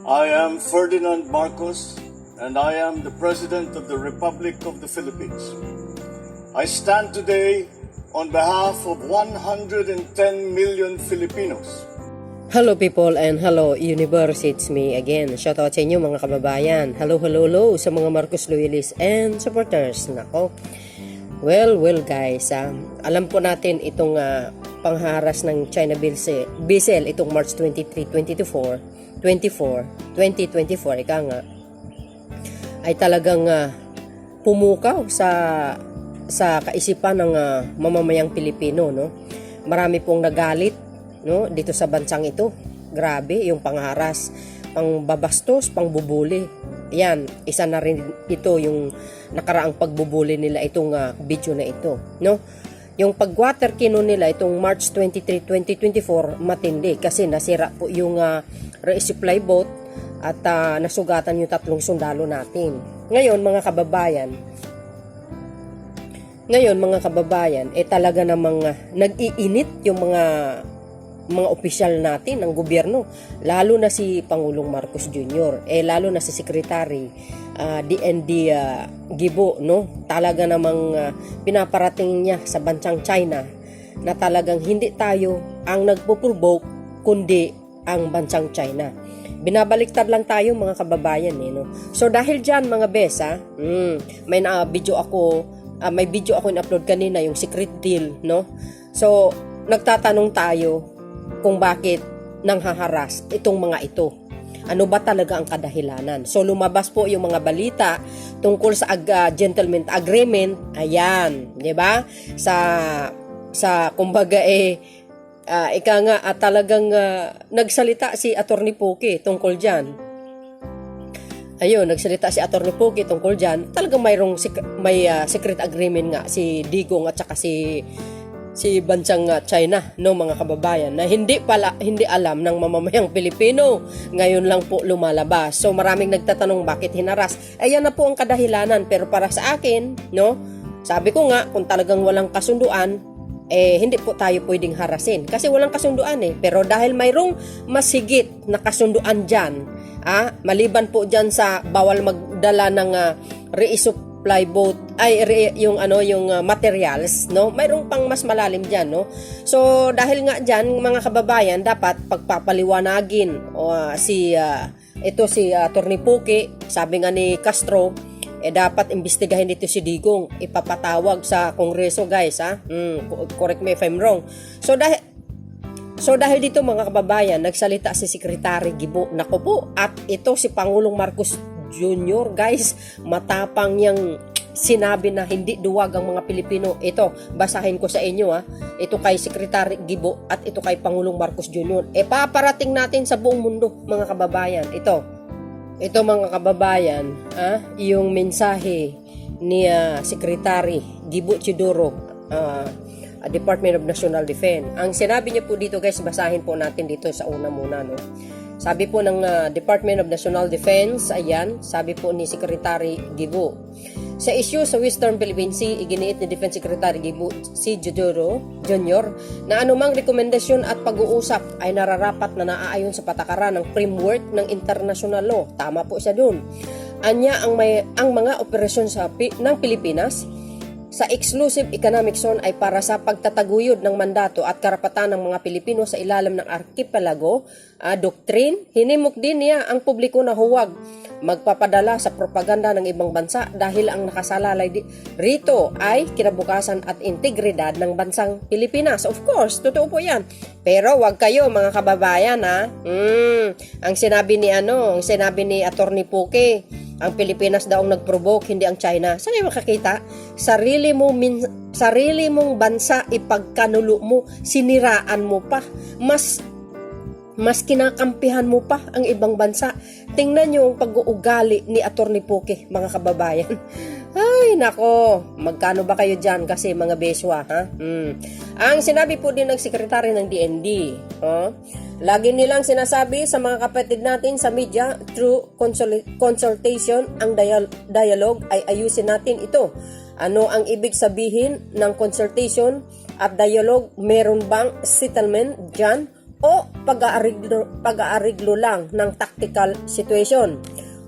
I am Ferdinand Marcos, and I am the President of the Republic of the Philippines. I stand today on behalf of 110 million Filipinos. Hello people and hello universe, it's me again. Shoutout sa inyo mga kababayan. Hello sa mga Marcos loyalists and supporters. Nako. Well guys, alam po natin itong pangharas ng China Bissell itong March 23, 2024, ika nga, ay talagang pumukaw sa kaisipan ng mamamayang Pilipino, no? Marami pong nagalit, no, dito sa bansang ito. Grabe yung pangharas, pangbabastos, pangbubuli. Yan, isa na rin ito yung nakaraang pagbubuli nila itong video na ito, no? Yung pag-water kino nila itong March 23, 2024 matindi kasi nasira po yung resupply boat at nasugatan yung 3 sundalo natin. Ngayon mga kababayan, talaga namang nag-iinit yung mga opisyal natin ng gobyerno, lalo na si Pangulong Marcos Jr., lalo na si Secretary DND Gibo, no? Talaga namang pinaparating niya sa bansang China na talagang hindi tayo ang nagpo-provoke kundi ang bansang China. Binabaliktad lang tayo mga kababayan, no? So dahil diyan mga besa, may video ako in-upload kanina, yung secret deal, no? So nagtatanong tayo kung bakit nanghaharas itong mga ito. Ano ba talaga ang kadahilanan? So lumabas po yung mga balita tungkol sa gentleman agreement. Ayan, 'di ba? Sa kumbaga ika nga talagang nagsalita si Attorney Poke tungkol diyan. Ayun, nagsalita si Attorney Poke tungkol diyan. Talagang may secret agreement nga si Digong at saka si bansang China, no mga kababayan, na hindi alam ng mamamayang Pilipino. Ngayon lang po lumalabas. So maraming nagtatanong bakit hinaras. Ayan na po ang kadahilanan, pero para sa akin, no, sabi ko nga, kung talagang walang kasunduan, hindi po tayo pwedeng harasin kasi walang kasunduan pero dahil mayroong mas higit na kasunduan dyan, maliban po dyan sa bawal magdala ng resupply boat yung materials, no, mayroong pang mas malalim diyan, no. So dahil nga diyan mga kababayan, dapat pagpapaliwanagin si Attorney Poke, sabi nga ni Castro, dapat imbestigahin dito si Digong, ipapatawag sa Kongreso, guys, correct me if I'm wrong. So dahil dito mga kababayan, nagsalita si Secretary Gibo, nako po, at ito si Pangulong Marcos Jr., guys, matapang yang sinabi na hindi duwag ang mga Pilipino. Ito, basahin ko sa inyo, ito kay Secretary Gibo at ito kay Pangulong Marcos Jr. Paparating natin sa buong mundo mga kababayan. Ito mga kababayan, yung mensahe ni Secretary Gibo Chidoro, Department of National Defense. Ang sinabi niya po dito, guys, basahin po natin dito sa una muna, no. Sabi po ng Department of National Defense, ayan, sabi po ni Secretary Gibo, sa issue sa Western Philippine Sea, iginiit ni Defense Secretary Gibo C. Jodoro Jr. na anumang rekomendasyon at pag-uusap ay nararapat na naaayon sa patakaran ng framework ng international law. Tama po siya dun. Anya ang mga operasyon ng Pilipinas sa exclusive economic zone ay para sa pagtataguyod ng mandato at karapatan ng mga Pilipino sa ilalim ng archipelago doctrine. Hinimok din niya ang publiko na huwag magpapadala sa propaganda ng ibang bansa dahil ang nakasalalay rito ay kinabukasan at integridad ng bansang Pilipinas. Of course, totoo po yan. Pero wag kayo mga kababayan, ang sinabi ni Attorney Poke, ang Pilipinas daw ang nag-provoke, hindi ang China. Saan kayo makakita? Sarili mong bansa ipagkanulo mo, siniraan mo pa. Mas kinakampihan mo pa ang ibang bansa. Tingnan nyo ang pag-uugali ni Attorney Poke, mga kababayan. Ay, nako, magkano ba kayo dyan kasi mga beswa, Ang sinabi po din ng sekretary ng DND, lagi nilang sinasabi sa mga kapatid natin sa media, through consultation, ang dialogue ay ayusin natin ito. Ano ang ibig sabihin ng consultation at dialogue? Meron bang settlement dyan? o pag-aariglo lang ng tactical situation.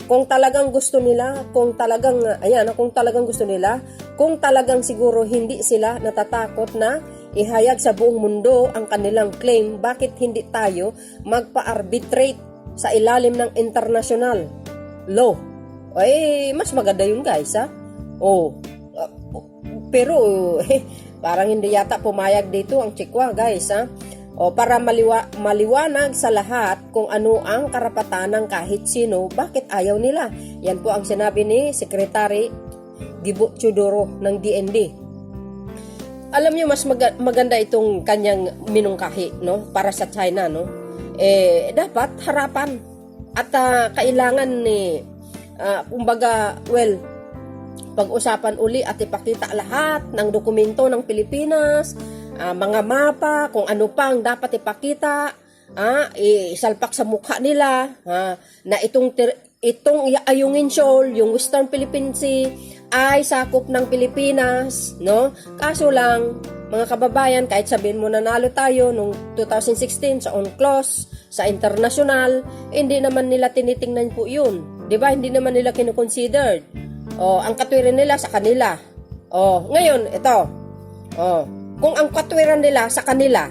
Kung talagang gusto nila, kung talagang siguro hindi sila natatakot na ihayag sa buong mundo ang kanilang claim, bakit hindi tayo magpa-arbitrate sa ilalim ng international law? Ay, mas maganda yun, guys, ha? Pero parang hindi yata pumayag dito ang Chikwa, guys, ha? Para maliwanag sa lahat kung ano ang karapatan ng kahit sino, bakit ayaw nila? Yan po ang sinabi ni Secretary Gibo Teodoro ng DND. Alam niyo, mas maganda itong kanyang minungkahi, no, para sa China, no. Dapat harapan at kailangan ni pag-usapan uli at ipakita lahat ng dokumento ng Pilipinas, mga mapa, kung ano pang dapat ipakita, isalpak sa mukha nila, na itong Ayungin Shoal, yung Western Philippine Sea, ay sakop ng Pilipinas, no? Kaso lang, mga kababayan, kahit sabihin mo nanalo tayo nung 2016 sa UNCLOS, sa international, hindi naman nila tinitingnan po yun. 'Di ba? Hindi naman nila kino-considered. Ang katwiran nila sa kanila. Ngayon, ito. Kung ang katwiran nila sa kanila,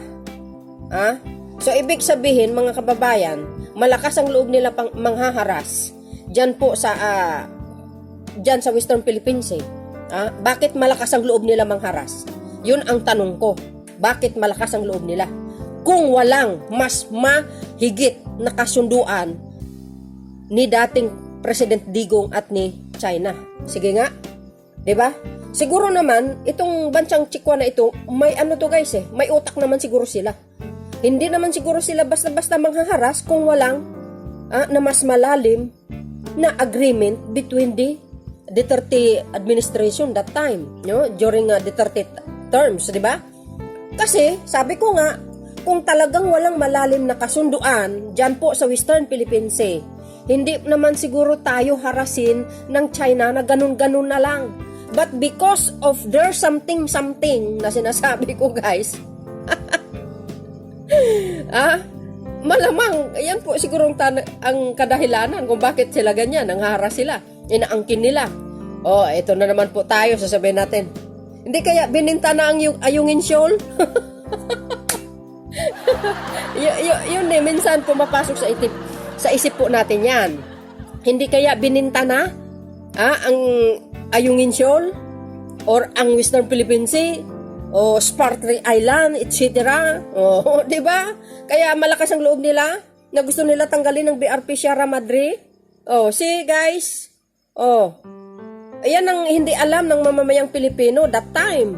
so ibig sabihin, mga kababayan, malakas ang loob nila pang manghaharas diyan po sa Western Philippine Sea. Bakit malakas ang loob nila mangharas? Yun ang tanong ko. Bakit malakas ang loob nila? Kung walang mas mahigit na kasunduan ni dating President Digong at ni China. Sige nga. 'Di ba? Siguro naman itong bansang Chikwa na ito, may ano to, guys, may utak naman siguro sila. Hindi naman siguro sila basta-basta manghaharas kung walang na mas malalim na agreement between the Duterte administration that time, no, during Duterte terms, 'di ba? Kasi sabi ko nga, kung talagang walang malalim na kasunduan diyan po sa Western Philippine Sea, hindi naman siguro tayo harasin ng China na ganun-ganun na lang. But because of there's something na sinasabi ko, guys, malamang, yan po siguro ang kadahilanan kung bakit sila ganyan, nanghaharas sila, inaangkin nila. Ito na naman po tayo, sasabihin natin, hindi kaya bininta na ang Ayungin Shoal? Yun minsan pumapasok sa isip po natin yan. Hindi kaya bininta na ang Ayungin Shoal or ang Western Philippine Sea o Spratly Island, etc. Di ba? Kaya malakas ang loob nila na gusto nila tanggalin ng BRP Sierra Madre. See, guys. Ayan ang hindi alam ng mamamayang Pilipino that time.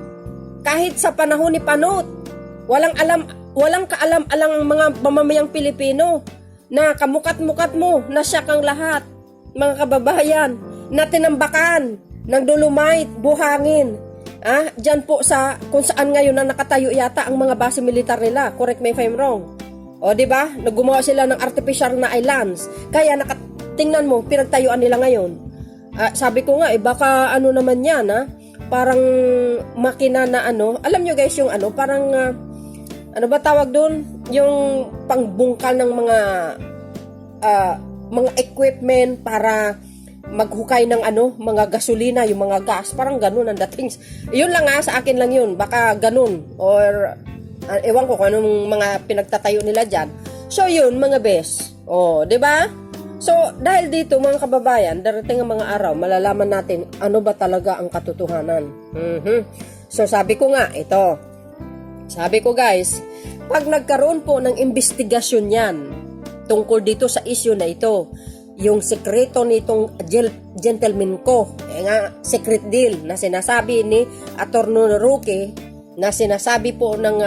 Kahit sa panahon ni Panot, walang kaalam-alang ang mga mamamayang Pilipino na kamukat-mukat mo, na siya kang lahat, mga kababayan, na tinambakan ng dolomite, buhangin. Diyan po kung saan ngayon na nakatayo yata ang mga base militar nila. Correct me if I'm wrong. Di ba? Naggumawa sila ng artificial na islands. Kaya tingnan mo, pinagtayuan nila ngayon. Sabi ko nga, baka ano naman yan, parang makina na alam nyo, guys, yung parang, ano ba tawag doon? Yung pangbungkal ng mga equipment para maghukay ng mga gasolina, yung mga gas, parang ganun ang dating. Yun lang sa akin lang yun, baka ganun, or ewan ko kung anong mga pinagtatayo nila dyan. So yun, mga bes, di ba? So dahil dito, mga kababayan, darating ang mga araw, malalaman natin ano ba talaga ang katotohanan. So sabi ko nga, sabi ko, guys, pag nagkaroon po ng investigasyon yan tungkol dito sa issue na ito, yung sekreto nitong gentleman ko, secret deal na sinasabi ni Attorney Roque, na sinasabi po ng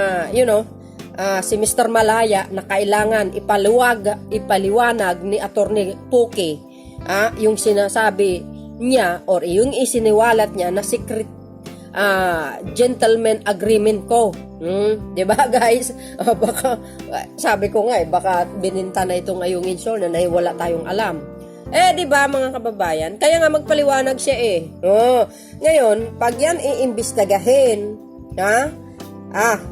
si Mr. Malaya na kailangan ipaliwanag ni Attorney Poke, yung sinasabi niya or yung isiniwalat niya na secret gentleman agreement ko. Diba, guys? Baka, sabi ko nga, baka bininta na itong Ayungin Shoal na wala tayong alam. Diba, mga kababayan? Kaya nga magpaliwanag siya Ngayon, pag yan iimbestagahin,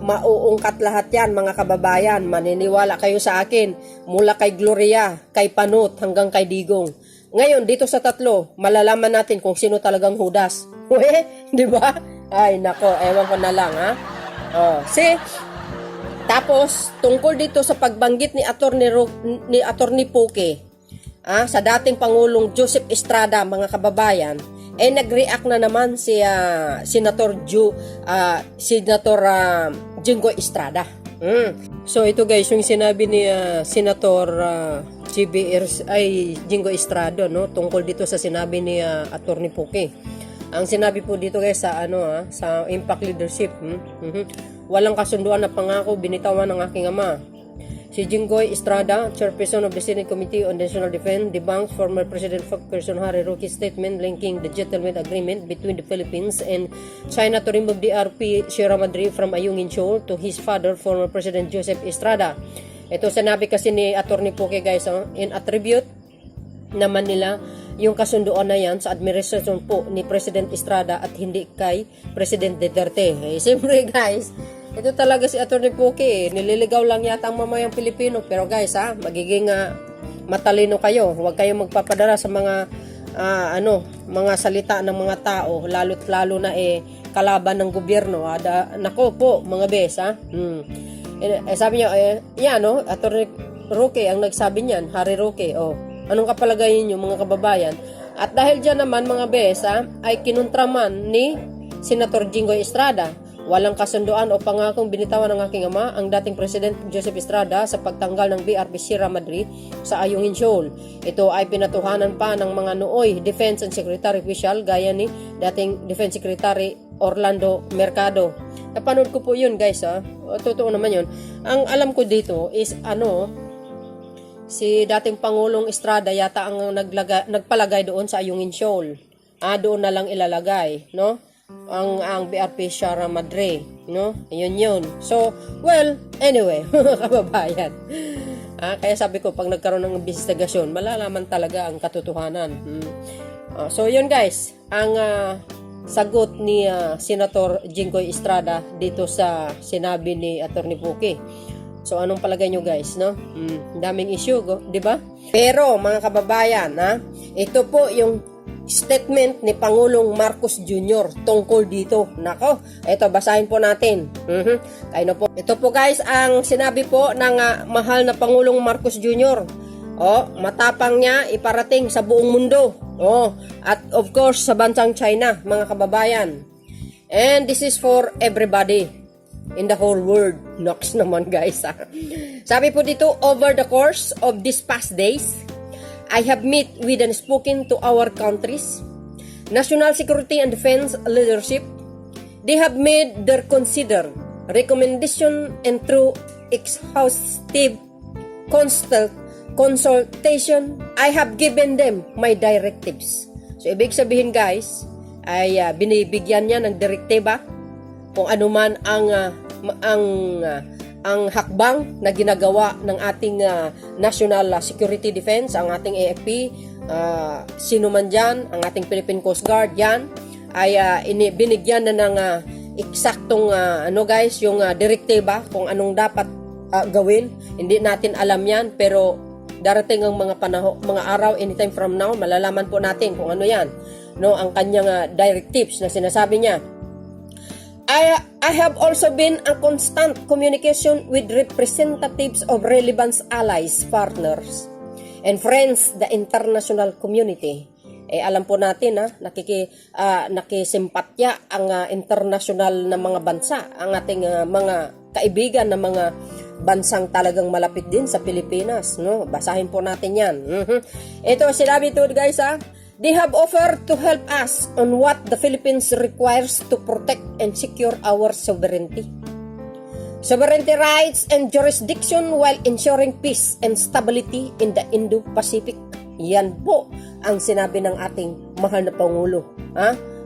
Mauungkat lahat yan mga kababayan. Maniniwala kayo sa akin. Mula kay Gloria, kay Panut, hanggang kay Digong. Ngayon, dito sa tatlo, malalaman natin kung sino talagang Judas. Di ba? Ay, nako, ewan ko na lang, ha? Tapos, tungkol dito sa pagbanggit ni Attorney Poke, sa dating Pangulong Joseph Estrada, mga kababayan, nag-react na naman si Senator Jinggoy Estrada. So ito guys, yung sinabi ni Senator Jinggoy Estrada, no, tungkol dito sa sinabi ni Attorney Poke. Ang sinabi po dito guys sa Impact Leadership, walang kasunduan na pangako binitawan ng aking ama. Si Jinggoy Estrada, chairperson of the Senate Committee on National Defense, debunks former President Person Harry Roque's statement linking the gentleman agreement between the Philippines and China to remove the RP Sierra Madre from Ayungin Shoal to his father, former President Joseph Estrada. Ito sinabi kasi ni Attorney Poke guys, in attribute naman nila yung kasunduan na yan sa administration po ni President Estrada at hindi kay President Duterte. Siyempre guys, ito talaga si Attorney Poke, nililigaw lang yata ang mamayang Pilipino. Pero guys, magiging matalino kayo. Huwag kayong magpapadala sa mga mga salita ng mga tao, lalo na kalaban ng gobyerno. Nako po, mga bes, sabi niya, Attorney Roque ang nagsabi niyan, Harry Roque. Anong kapalagayin niyo mga kababayan? At dahil diyan naman mga bes, ay kinuntraman ni Senator Jinggoy Estrada. Walang kasunduan o pangakong binitawan ng aking ama, ang dating President Joseph Estrada, sa pagtanggal ng BRP Sierra Madre sa Ayungin Shoal. Ito ay pinatuhanan pa ng mga nooy Defense and Secretary official gaya ni dating Defense Secretary Orlando Mercado. Napanood ko po yun guys, totoo naman yun. Ang alam ko dito is si dating Pangulong Estrada yata ang nagpalagay doon sa Ayungin Shoal. Doon na lang ilalagay, no? Ang BRP Sierra Madre, no? Yun. So, well, anyway, mga kababayan. Kaya sabi ko, pag nagkaroon ng investigasyon, malalaman talaga ang katotohanan. So, yun guys, ang sagot ni Senator Jinggoy Estrada dito sa sinabi ni Attorney Poke. So, anong palagay nyo guys, no? Daming issue, di ba? Pero, mga kababayan, ito po yung statement ni Pangulong Marcos Jr. tungkol dito. Nako, ito basahin po natin. Ito po guys ang sinabi po ng mahal na Pangulong Marcos Jr. Matapang niya iparating sa buong mundo. At of course sa bansang China, mga kababayan. And this is for everybody in the whole world. Nox naman guys. Sabi po dito, over the course of these past days, I have met with and spoken to our country's national security and defense leadership. They have made their considered recommendation and through exhaustive consultation, I have given them my directives. So, ibig sabihin guys, ay binibigyan niya ng direktiba kung ano man ang hakbang na ginagawa ng ating National Security Defense, ang ating AFP, sino man dyan, ang ating Philippine Coast Guard, yan, ay binigyan na ng eksaktong yung direktiba kung anong dapat gawin. Hindi natin alam yan, pero darating ang mga araw, anytime from now, malalaman po natin kung ano yan. No, ang kanyang directives na sinasabi niya. I have also been in constant communication with representatives of relevant allies, partners, and friends, the international community. Alam po natin, nakisimpatya ang international na mga bansa, ang ating mga kaibigan na mga bansang talagang malapit din sa Pilipinas. No? Basahin po natin yan. Ito, sinabi ito guys, they have offered to help us on what the Philippines requires to protect and secure our sovereignty rights and jurisdiction while ensuring peace and stability in the Indo-Pacific. Yan po ang sinabi ng ating mahal na Pangulo.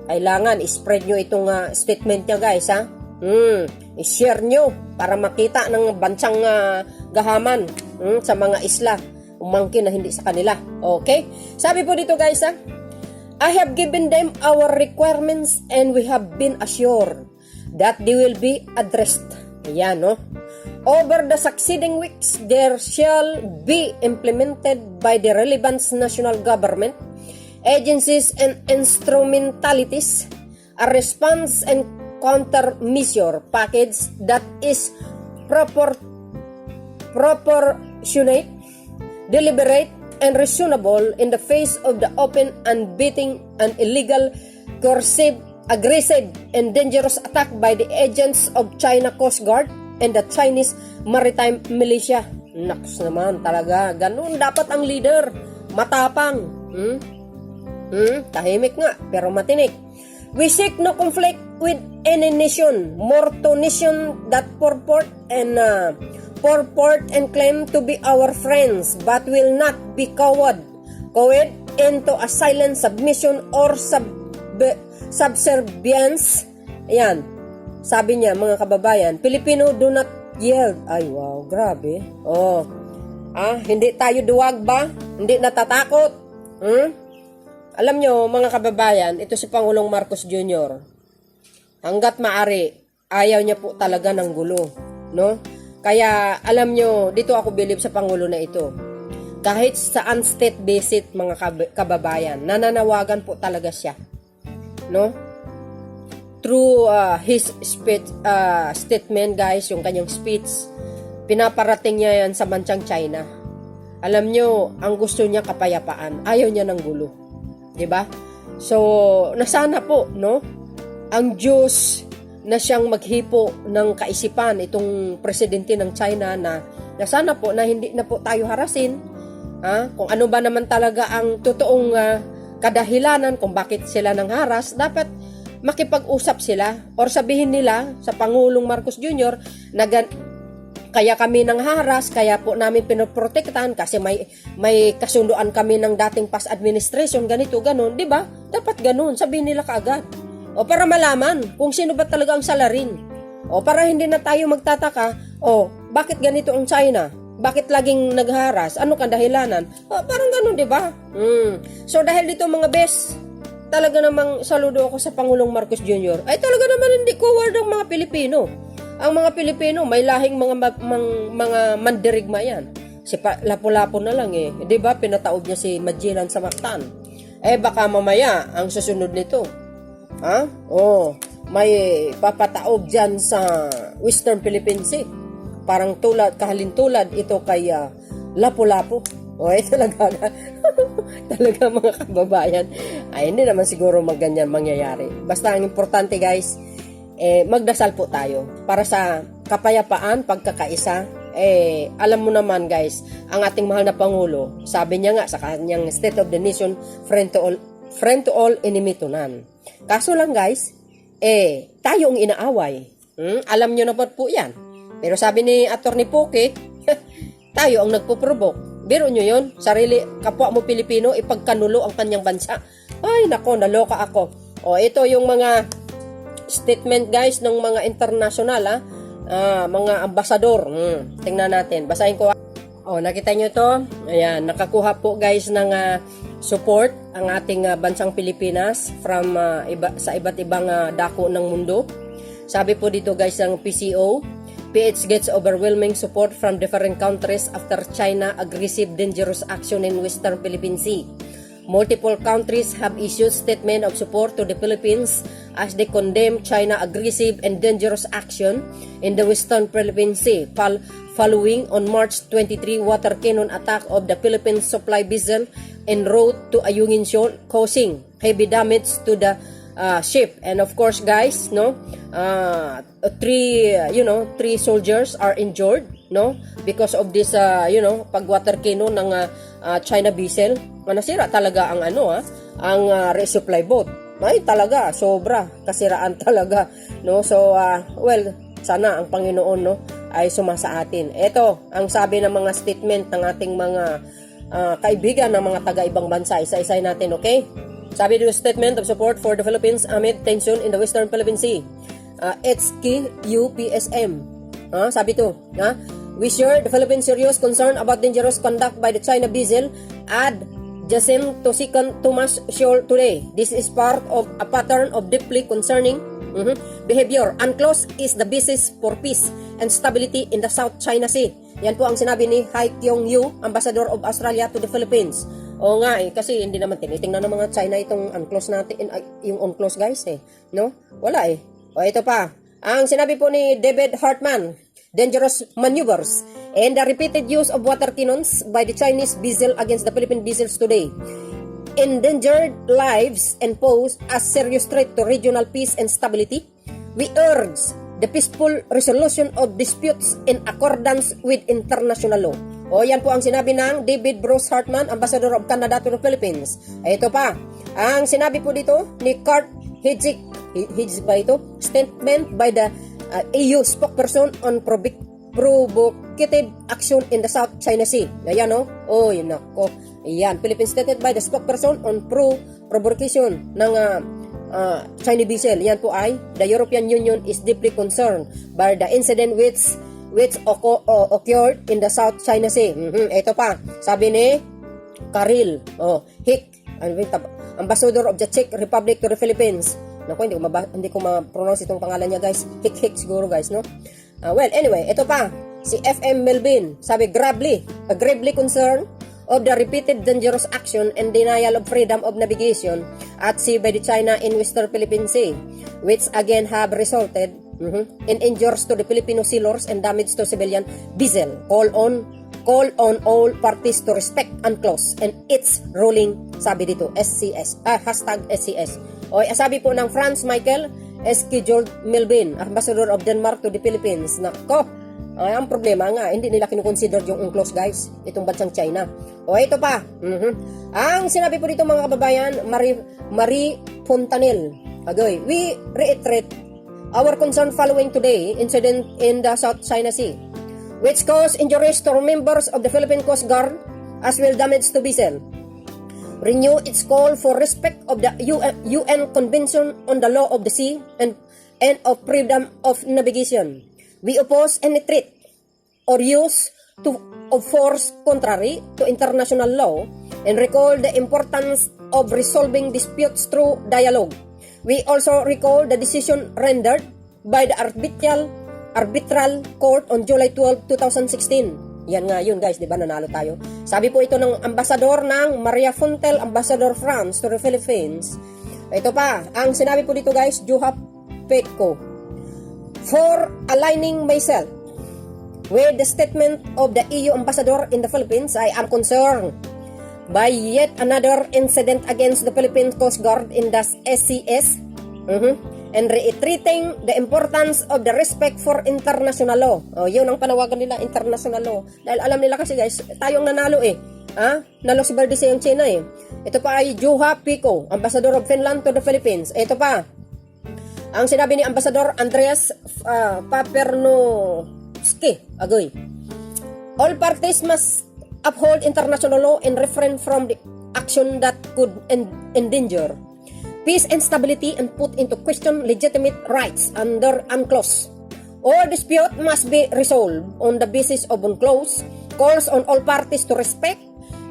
Kailangan i-spread nyo itong statement niya guys. I-share nyo para makita ng bansang gahaman sa mga isla. Umangkin na hindi sa kanila. Okay? Sabi po dito guys, I have given them our requirements and we have been assured that they will be addressed. Ayan, no? Over the succeeding weeks, there shall be implemented by the relevant national government, agencies and instrumentalities, a response and countermeasure package that is proportionate, deliberate, and reasonable in the face of the open, unbeating, and illegal, coercive, aggressive, and dangerous attack by the agents of China Coast Guard and the Chinese Maritime Militia. Naks naman talaga. Ganun dapat ang leader. Matapang. Tahimik nga, pero matinik. We seek no conflict with any nation, more to nation that purport and claim to be our friends, but will not be cowed into a silent submission or subservience. Ayan. Sabi niya, mga kababayan, Filipino do not yield. Ay, wow, grabe. Oh. Hindi tayo duwag ba? Hindi natatakot? Alam nyo, mga kababayan, ito si Pangulong Marcos Jr. Hanggat maari, ayaw niya po talaga ng gulo. No? Kaya, alam nyo, dito ako believe sa Pangulo na ito. Kahit sa state visit, mga kababayan, nananawagan po talaga siya. No? Through his statement, guys, yung kanyang speech, pinaparating niya yan sa bansang China. Alam nyo, ang gusto niya kapayapaan. Ayaw niya ng gulo. Diba? So, nasana po, no? Ang Diyos na siyang maghipo ng kaisipan, itong presidente ng China na sana po na hindi na po tayo harasin. Kung ano ba naman talaga ang totoong kadahilanan kung bakit sila nang haras, dapat makipag-usap sila or sabihin nila sa Pangulong Marcos Jr. na kaya kami nang haras, kaya po namin pinoprotektahan kasi may kasunduan kami ng dating past administration, ganito, ganon, di ba? Dapat ganon, sabihin nila kaagad. O para malaman kung sino ba talaga ang salarin. O para hindi na tayo magtataka, bakit ganito ang China? Bakit laging nagharas? Ano kang dahilanan? Parang ganon, di ba? So dahil dito mga bes, talaga namang saludo ako sa Pangulong Marcos Jr. Ay talaga naman hindi coward ang mga Pilipino. Ang mga Pilipino may lahing mga mandirigma yan. Si Lapu-Lapu na lang eh. 'Di ba pinataob niya si Magellan sa Mactan. Baka mamaya ang susunod nito. May papataob diyan sa Western Philippine Sea. Parang kahalintulad ito kay Lapu-Lapu. Talaga talaga mga kababayan. Hindi naman siguro magganyan mangyayari. Basta ang importante guys, magdasal po tayo para sa kapayapaan, pagkakaisa. Alam mo naman guys, ang ating mahal na Pangulo, sabi niya nga sa kanyang State of the Nation, friend to all, enemy to none. Kaso lang guys, tayo ang inaaway. Alam nyo na po yan. Pero sabi ni Atty. Poke, tayo ang nagpo-provoke. Biro nyo yun, sarili, kapwa mo Pilipino, ipagkanulo ang kanyang bansa. Ay, nako, naloka ako. Ito yung mga statement, guys, ng mga international, mga ambasador. Tingnan natin, basahin ko. Nakita nyo ito? Ayan, nakakuha po, guys, ng support ang ating bansang Pilipinas from sa iba't ibang dako ng mundo. Sabi po dito, guys, ng PCO, PH gets overwhelming support from different countries after China aggressive dangerous action in Western Philippine Sea. Multiple countries have issued statement of support to the Philippines as they condemn China aggressive and dangerous action in the Western Philippine Sea following on March 23 water cannon attack of the Philippines supply vessel en route to Ayungin Shoal, causing heavy damage to the ship. And of course guys, three soldiers are injured, because of this pag water cannon ng China vessel. Nasira talaga ang ang resupply boat. Ay talaga sobra kasiraan talaga, So sana ang Panginoon ay sumasa atin. Ito ang sabi ng mga statement ng ating mga kaibigan ng mga taga-ibang bansa. Isa-isay natin, okay? Sabi dito, statement of support for the Philippines amid tension in the Western Philippine Sea. HKUPSM. Sabi to, we share the Philippines' serious concern about dangerous conduct by the China vessel at Jacinto Tomas Shoal today. This is part of a pattern of deeply concerning behavior. UNCLOS is the basis for peace and stability in the South China Sea. Yan po ang sinabi ni Hai Kyong-yu, Ambassador of Australia to the Philippines. Oo nga kasi hindi naman tinitingnan ng mga China itong UNCLOS natin, yung UNCLOS guys no? Wala O ito pa, ang sinabi po ni David Hartman, dangerous maneuvers and the repeated use of water cannons by the Chinese vessel against the Philippine vessels today endangered lives and pose a serious threat to regional peace and stability. We urge the peaceful resolution of disputes in accordance with international law. O yan po ang sinabi ng David Bruce Hartman, Ambassador of Canada to the Philippines. Ito pa, ang sinabi po dito ni Kurt Hidzik ba ito? Statement by the EU spokesperson on provocative action in the South China Sea. Ayan yun ako. Ayan, Philippines stated by the spokesperson on provocation ng Chinese vessel. Yan po ay, the European Union is deeply concerned by the incident which occurred in the South China Sea. Ito pa, sabi ni Karil Hick, Ambassador of the Czech Republic to the Philippines. Naku, hindi ko ma-pronounce itong pangalan niya guys. Hick siguro guys, no? Well, anyway, ito pa, si FM Melvin, sabi gravely concerned of the repeated dangerous action and denial of freedom of navigation at sea by the China in Western Philippine Sea, which again have resulted in injuries to the Filipino sailors and damage to civilian vessel. Call on all parties to respect UNCLOS and its ruling, sabi dito, SCS, #SCS. O sabi po ng Franz Michael Scheduled Melvin, Ambassador of Denmark to the Philippines. Nako, ang problema nga, hindi nila kinukonsider yung UNCLOS guys, itong bansang China. O ito pa, ang sinabi po dito mga kababayan, Marie Fontanel, we reiterate our concern following today incident in the South China Sea, which caused injuries to members of the Philippine Coast Guard as well damage to vessel. Renew its call for respect of the UN Convention on the Law of the Sea and of freedom of navigation. We oppose any threat or use of force contrary to international law and recall the importance of resolving disputes through dialogue. We also recall the decision rendered by the arbitral court on July 12, 2016. Yan nga yun guys, di ba nanalo tayo? Sabi po ito ng Ambassador ng Maria Fontel, Ambassador France to the Philippines. Ito pa, ang sinabi po dito guys, Juha Peko, for aligning myself with the statement of the EU Ambassador in the Philippines, I am concerned by yet another incident against the Philippine Coast Guard in the SCS and reiterating the importance of the respect for international law. Yun ang panawagan nila, international law. Dahil alam nila kasi guys, tayong nanalo nalo si Baldise yung China Ito pa ay Juha Pico, Ambassador of Finland to the Philippines. Ito pa, ang sinabi ni Ambassador Andreas Papernoski, all parties must uphold international law and refrain from the action that could endanger peace and stability and put into question legitimate rights under UNCLOS. All dispute must be resolved on the basis of UNCLOS. Calls on all parties to respect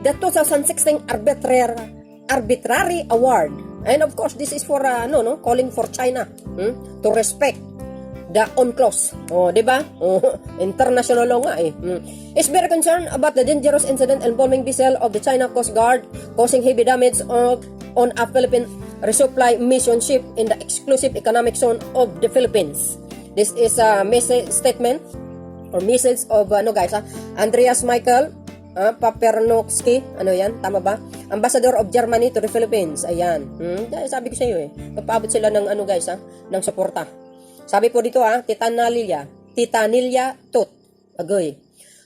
the 2016 arbitrary award. And of course, this is for calling for China to respect the UNCLOS. Di ba? International law nga is very concerned about the dangerous incident involving vessel of the China Coast Guard causing heavy damage on a Philippine resupply mission ship in the exclusive economic zone of the Philippines. This is a message statement or message of Andreas Michael Papernoski, yan, tama ba? Ambassador of Germany to the Philippines. Ayan. Sabi ko sa iyo magpaabot sila ng ng suporta. Sabi po dito Titanilia Tot.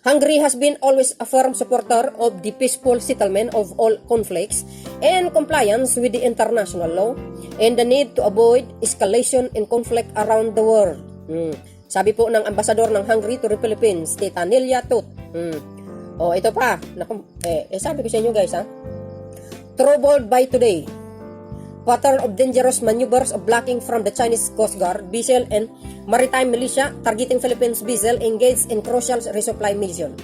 Hungary has been always a firm supporter of the peaceful settlement of all conflicts and compliance with the international law and the need to avoid escalation in conflict around the world. Sabi po ng Ambassador ng Hungary to the Philippines, Titanilia Tot. Ito pa. Sabi ko sa inyo guys troubled by today pattern of dangerous maneuvers of blocking from the Chinese Coast Guard vessel and maritime militia targeting Philippines vessel engaged in crucial resupply mission.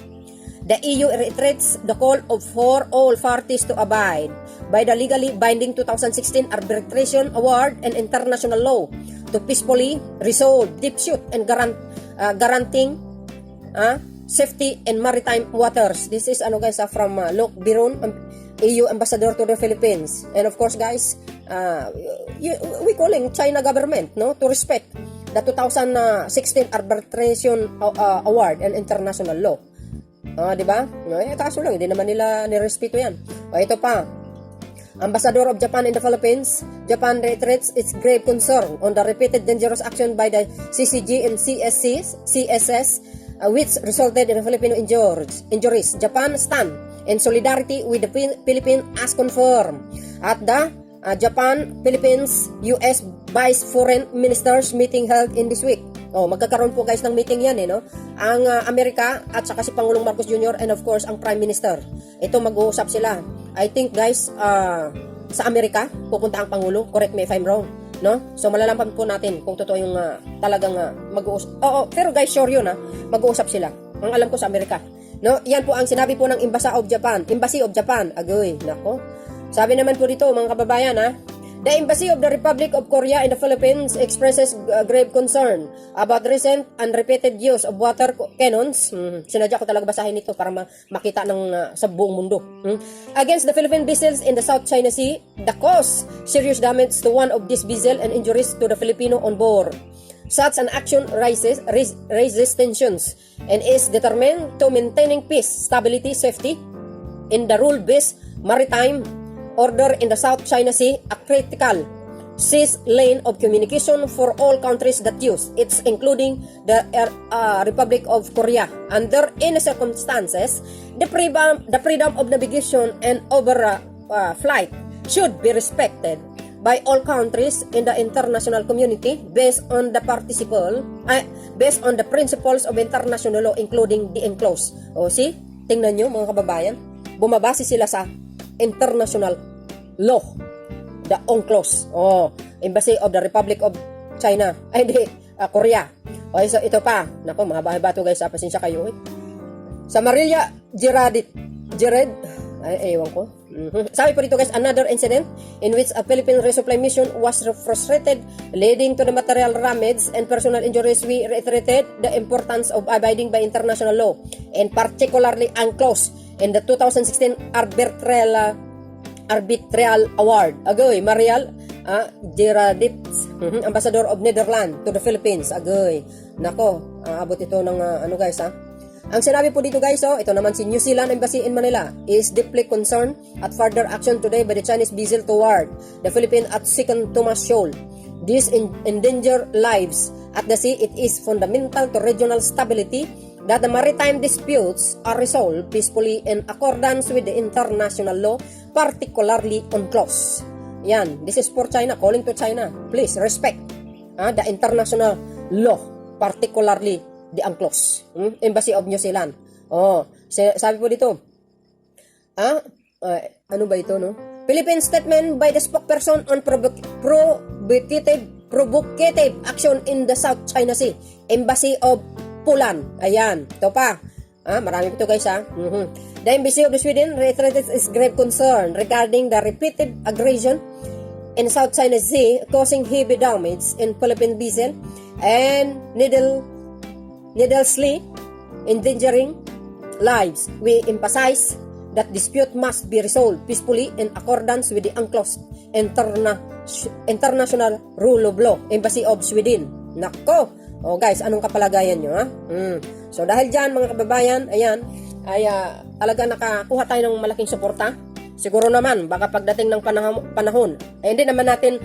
The EU reiterates the call for all parties to abide by the legally binding 2016 arbitration award and international law to peacefully resolve dispute and guaranteeing safety in maritime waters. This is ano guys from Luc Biron, EU Ambassador to the Philippines. And of course guys, we calling China government no to respect the 2016 arbitration award and international law. Di ba? Kaso lang, hindi naman nila nirespeto yan. Ito pa, Ambassador of Japan in the Philippines, Japan reiterates its grave concern on the repeated dangerous action by the CCG and CSS, which resulted in Filipino injuries. Japan stand in solidarity with the Philippines as confirmed at the Japan-Philippines-US Vice Foreign Ministers meeting held in this week. Magkakaroon po guys ng meeting yan no? Ang Amerika at saka si Pangulong Marcos Jr. and of course ang Prime Minister. Ito mag-uusap sila. I think guys, sa Amerika pupunta ang Pangulo. Correct me if I'm wrong. No? So malalaman po natin kung totoo yung talagang mag-uusap. Pero guys, sure yun mag-uusap sila. Ang alam ko sa Amerika. No? Yan po ang sinabi po ng Embassy of Japan. Agoy, nako. Sabi naman po dito mga kababayan the Embassy of the Republic of Korea in the Philippines expresses grave concern about recent and repeated use of water cannons. Sinadya ko talaga basahin ito para makita ng sa buong mundo. Against the Philippine vessels in the South China Sea, the cause serious damage to one of these vessels and injuries to the Filipino on board. Such an action raises tensions and is determined to maintaining peace, stability, safety in the rule-based maritime order in the South China Sea, a critical seas lane of communication for all countries that use it, including the Republic of Korea. Under any circumstances, the freedom of navigation and flight should be respected by all countries in the international community based on the principles of international law, including the enclosed. See? Tingnan nyo mga kababayan, bumabase sila sa international law, the UNCLOS, Embassy of the Republic of China, Korea. So ito pa, nako mahaba-haba to guys, pasensya kayo. Sa Marilla Jared, ewan ko. Sabi po dito guys, another incident in which a Philippine resupply mission was frustrated, leading to the material damage and personal injuries. We reiterated the importance of abiding by international law, and particularly UNCLOS in the 2016 arbitral award. Agoy, Marial Gerardit, Ambassador of Netherlands to the Philippines. Agoy, nako, abot ito ng ano guys Ang sinabi po dito guys, ito naman si New Zealand Embassy in Manila is deeply concerned at further action today by the Chinese vessel toward the Philippines at Second Thomas Shoal. This endanger lives at the sea. It is fundamental to regional stability that the maritime disputes are resolved peacefully in accordance with the international law, particularly UNCLOS. Yan, this is for China, calling to China. Please respect the international law, particularly the UNCLOS. Embassy of New Zealand. Sabi po dito, ano ba ito, no? Philippine statement by the spokesperson on provocative action in the South China Sea. Embassy of Poland. Ayan. Ito pa. Marami ito guys The Embassy of Sweden reiterated its grave concern regarding the repeated aggression in South China Sea causing heavy damage in Philippine vessel and needlessly endangering lives. We emphasize that dispute must be resolved peacefully in accordance with the UNCLOS international rule of law. Embassy of Sweden. Nako! Guys, anong kapalagayan nyo So dahil dyan mga kababayan, ayan, ay talaga nakakuha tayo ng malaking suporta. Siguro naman, baka pagdating ng panahon, hindi naman natin,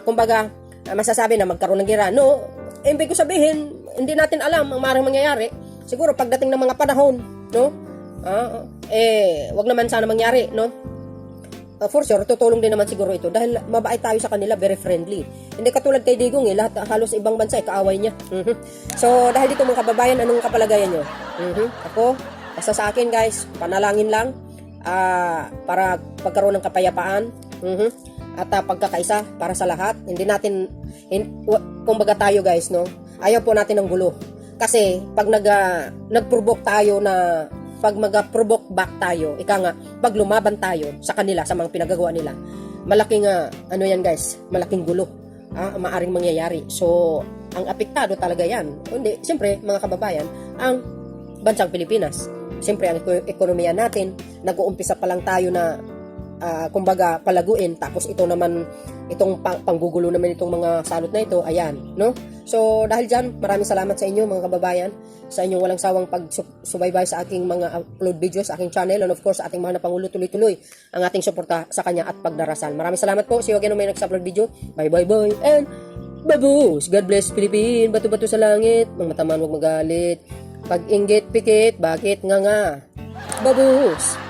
kumbaga, masasabi na magkaroon ng gera. No, ibig ko sabihin, hindi natin alam ang maaaring mangyayari. Siguro pagdating ng mga panahon, no, wag naman sana mangyari, no. For sure, tutulong din naman siguro ito dahil mabait tayo sa kanila, very friendly. Hindi katulad kay Digong, lahat halos ibang bansa kaaway niya. So, dahil dito mga kababayan, anong kapalagayan nyo? Ako, basta sa akin guys, panalangin lang para pagkaroon ng kapayapaan at pagkakaisa para sa lahat. Hindi natin, kumbaga tayo guys, no? Ayaw po natin ng gulo. Kasi, pag nag-provoke tayo na pag mag-provoke back tayo, pag lumaban tayo sa kanila, sa mga pinagagawa nila, malaking, ano yan guys, malaking gulo. maaring mangyayari. So, ang apektado talaga yan. Kundi, siyempre, mga kababayan, ang bansang Pilipinas. Siyempre, ang ekonomiya natin, nag-uumpisa pa lang tayo na kumbaga palaguin, tapos ito naman, itong panggugulo naman itong mga salot na ito, ayan, no? So, dahil dyan, maraming salamat sa inyo mga kababayan, sa inyong walang sawang pagsubaybay sa aking mga upload videos, sa aking channel, and of course, sa ating mga napangulo, tuloy-tuloy ang ating suporta sa kanya at pagdarasal. Maraming salamat po. See you again may next upload video. Bye, and babus! God bless Philippines! Bato-bato sa langit, mga mataman huwag magalit. Pag inggit pikit, bakit nga? Babus!